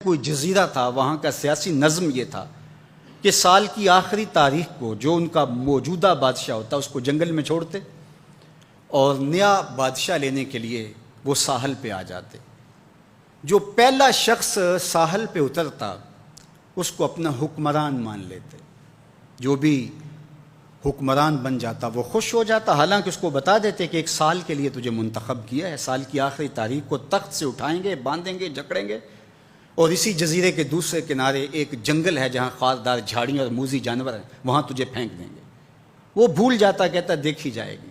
کوئی جزیرہ تھا، وہاں کا سیاسی نظم یہ تھا کہ سال کی آخری تاریخ کو جو ان کا موجودہ بادشاہ ہوتا اس کو جنگل میں چھوڑتے اور نیا بادشاہ لینے کے لیے وہ ساحل پہ آ جاتے۔ جو پہلا شخص ساحل پہ اترتا اس کو اپنا حکمران مان لیتے۔ جو بھی حکمران بن جاتا وہ خوش ہو جاتا، حالانکہ اس کو بتا دیتے کہ ایک سال کے لیے تجھے منتخب کیا ہے، سال کی آخری تاریخ کو تخت سے اٹھائیں گے، باندھیں گے، جکڑیں گے، اور اسی جزیرے کے دوسرے کنارے ایک جنگل ہے جہاں خاردار جھاڑیاں اور موذی جانور ہیں، وہاں تجھے پھینک دیں گے۔ وہ بھول جاتا، کہتا دیکھی جائے گی۔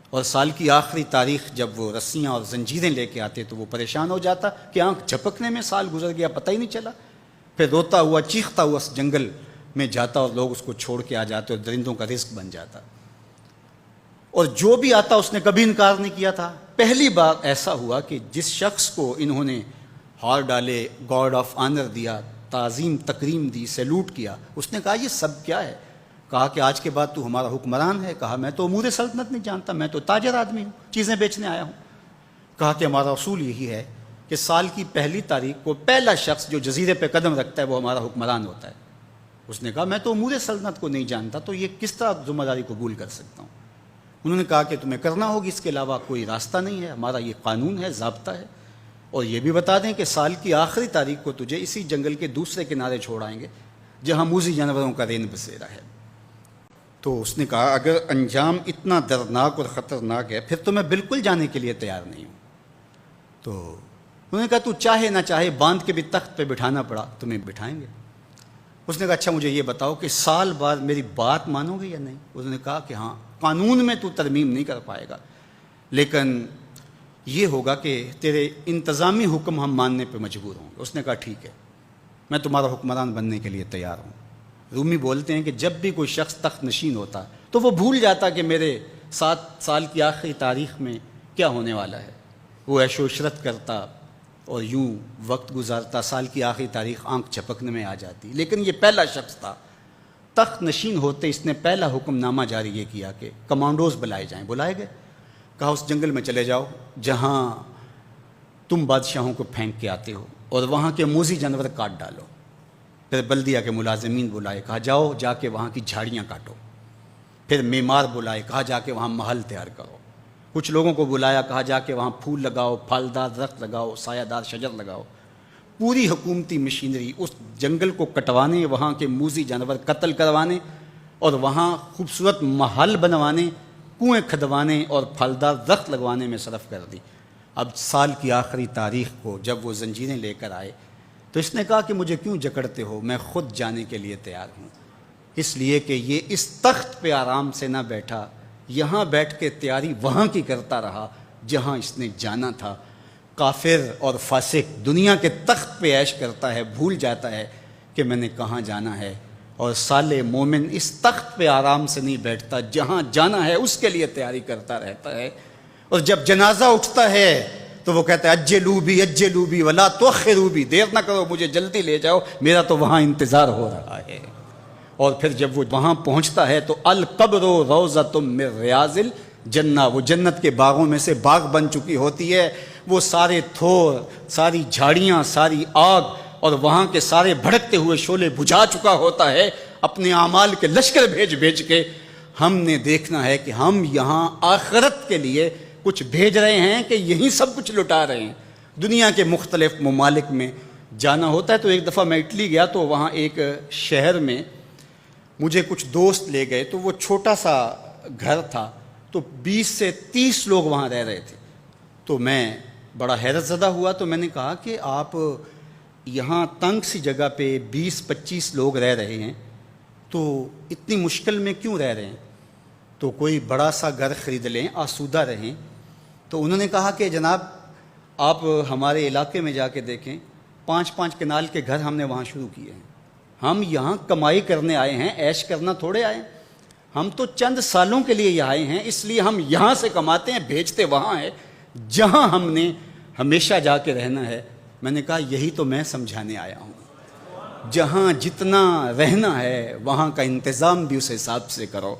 اور سال کی آخری تاریخ جب وہ رسیاں اور زنجیریں لے کے آتے تو وہ پریشان ہو جاتا کہ آنکھ جھپکنے میں سال گزر گیا، پتہ ہی نہیں چلا۔ پھر روتا ہوا چیختا ہوا اس جنگل میں جاتا اور لوگ اس کو چھوڑ کے آ جاتے اور درندوں کا رزق بن جاتا۔ اور جو بھی آتا اس نے کبھی انکار نہیں کیا تھا۔ پہلی بار ایسا ہوا کہ جس شخص کو انہوں نے ہار ڈالے، گارڈ آف آنر دیا، تعظیم تکریم دی، سیلوٹ کیا، اس نے کہا یہ سب کیا ہے؟ کہا کہ آج کے بعد تو ہمارا حکمران ہے۔ کہا میں تو امور سلطنت نہیں جانتا، میں تو تاجر آدمی ہوں، چیزیں بیچنے آیا ہوں۔ کہا کہ ہمارا اصول یہی ہے کہ سال کی پہلی تاریخ کو پہلا شخص جو جزیرے پہ قدم رکھتا ہے وہ ہمارا حکمران ہوتا ہے۔ اس نے کہا میں تو امور سلطنت کو نہیں جانتا، تو یہ کس طرح ذمہ داری قبول کر سکتا ہوں؟ انہوں نے کہا کہ تمہیں کرنا ہوگی، اس کے علاوہ کوئی راستہ نہیں ہے، ہمارا یہ قانون ہے، ضابطہ ہے۔ اور یہ بھی بتا دیں کہ سال کی آخری تاریخ کو تجھے اسی جنگل کے دوسرے کنارے چھوڑ آئیں گے جہاں موذی جانوروں کا رین بسیرا ہے۔ تو اس نے کہا اگر انجام اتنا دردناک اور خطرناک ہے پھر تو میں بالکل جانے کے لیے تیار نہیں ہوں۔ تو انہوں نے کہا تو چاہے نہ چاہے باندھ کے بھی تخت پہ بٹھانا پڑا تمہیں بٹھائیں گے۔ اس نے کہا اچھا مجھے یہ بتاؤ کہ سال بعد میری بات مانو گے یا نہیں؟ انہوں نے کہا کہ ہاں، قانون میں تو ترمیم نہیں کر پائے گا، لیکن یہ ہوگا کہ تیرے انتظامی حکم ہم ماننے پہ مجبور ہوں گے۔ اس نے کہا ٹھیک ہے، میں تمہارا حکمران بننے کے لیے تیار ہوں۔ رومی بولتے ہیں کہ جب بھی کوئی شخص تخت نشین ہوتا تو وہ بھول جاتا کہ میرے 7 سال کی آخری تاریخ میں کیا ہونے والا ہے۔ وہ عیش و عشرت کرتا اور یوں وقت گزارتا، سال کی آخری تاریخ آنکھ جھپکنے میں آ جاتی۔ لیکن یہ پہلا شخص تھا، تخت نشین ہوتے اس نے پہلا حکم نامہ جاری یہ کیا کہ کمانڈوز بلائے جائیں۔ بلائے گئے، کہا اس جنگل میں چلے جاؤ جہاں تم بادشاہوں کو پھینک کے آتے ہو اور وہاں کے موذی جانور کاٹ ڈالو۔ پھر بلدیہ کے ملازمین بلائے، کہا جاؤ جا کے وہاں کی جھاڑیاں کاٹو۔ پھر معمار بلائے، کہا جا کے وہاں محل تیار کرو۔ کچھ لوگوں کو بلایا، کہا جا کے وہاں پھول لگاؤ، پھلدار درخت لگاؤ، سایہ دار شجر لگاؤ۔ پوری حکومتی مشینری اس جنگل کو کٹوانے، وہاں کے موذی جانور قتل کروانے اور وہاں خوبصورت محل بنوانے، کنویں کھدوانے اور پھلدار درخت لگوانے میں صرف کر دی۔ اب سال کی آخری تاریخ کو جب وہ زنجیریں لے کر آئے تو اس نے کہا کہ مجھے کیوں جکڑتے ہو، میں خود جانے کے لیے تیار ہوں، اس لیے کہ یہ اس تخت پہ آرام سے نہ بیٹھا، یہاں بیٹھ کے تیاری وہاں کی کرتا رہا جہاں اس نے جانا تھا۔ کافر اور فاسق دنیا کے تخت پہ عیش کرتا ہے، بھول جاتا ہے کہ میں نے کہاں جانا ہے، اور صالح مومن اس تخت پہ آرام سے نہیں بیٹھتا، جہاں جانا ہے اس کے لیے تیاری کرتا رہتا ہے۔ اور جب جنازہ اٹھتا ہے تو وہ کہتا ہے اجلوا بی ولا تؤخروا بی، دیر نہ کرو، مجھے جلدی لے جاؤ، میرا تو وہاں انتظار ہو رہا ہے۔ اور پھر جب وہ وہاں پہنچتا ہے تو القبر روضۃ من ریاض الجنہ، وہ جنت کے باغوں میں سے باغ بن چکی ہوتی ہے۔ وہ سارے تھور، ساری جھاڑیاں، ساری آگ اور وہاں کے سارے بھڑکتے ہوئے شعلے بجھا چکا ہوتا ہے، اپنے اعمال کے لشکر بھیج کے۔ ہم نے دیکھنا ہے کہ ہم یہاں آخرت کے لیے کچھ بھیج رہے ہیں کہ یہیں سب کچھ لٹا رہے ہیں۔ دنیا کے مختلف ممالک میں جانا ہوتا ہے۔ تو ایک دفعہ میں اٹلی گیا تو وہاں ایک شہر میں مجھے کچھ دوست لے گئے، تو وہ چھوٹا سا گھر تھا، تو 20 سے 30 لوگ وہاں رہ رہے تھے۔ تو میں بڑا حیرت زدہ ہوا، تو میں نے کہا کہ آپ یہاں تنگ سی جگہ پہ 20-25 لوگ رہ رہے ہیں تو اتنی مشکل میں کیوں رہ رہے ہیں؟ تو کوئی بڑا سا گھر خرید لیں، آسودہ رہیں۔ تو انہوں نے کہا کہ جناب آپ ہمارے علاقے میں جا کے دیکھیں، 5-5 کنال کے گھر ہم نے وہاں شروع کیے ہیں۔ ہم یہاں کمائی کرنے آئے ہیں، عیش کرنا تھوڑے آئے ہیں۔ ہم تو چند سالوں کے لیے یہاں آئے ہیں، اس لیے ہم یہاں سے کماتے ہیں، بھیجتے وہاں ہے جہاں ہم نے ہمیشہ جا کے رہنا ہے۔ میں نے کہا یہی تو میں سمجھانے آیا ہوں، جہاں جتنا رہنا ہے وہاں کا انتظام بھی اس حساب سے کرو۔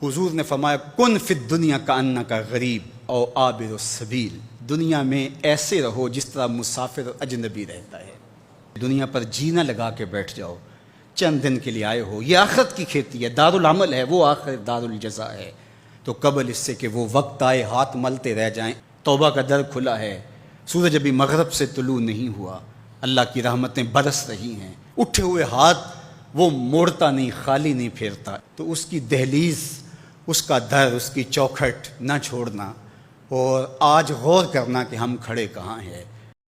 حضور نے فرمایا کن فی الدنیا کانک غریب او عابر السبیل، دنیا میں ایسے رہو جس طرح مسافر اجنبی رہتا ہے۔ دنیا پر جینا لگا کے بیٹھ جاؤ، چند دن کے لیے آئے ہو، یہ آخرت کی کھیتی ہے، دارالعمل ہے، وہ آخر دارالجزا ہے، تو قبل اس سے کہ وہ وقت آئے ہاتھ ملتے رہ جائیں، توبہ کا در کھلا ہے، سورج ابھی مغرب سے طلوع نہیں ہوا، اللہ کی رحمتیں برس رہی ہیں، اٹھے ہوئے ہاتھ وہ موڑتا نہیں، خالی نہیں پھیرتا، تو اس کی دہلیز، اس کا در، اس کی چوکھٹ نہ چھوڑنا، اور آج غور کرنا کہ ہم کھڑے کہاں ہیں۔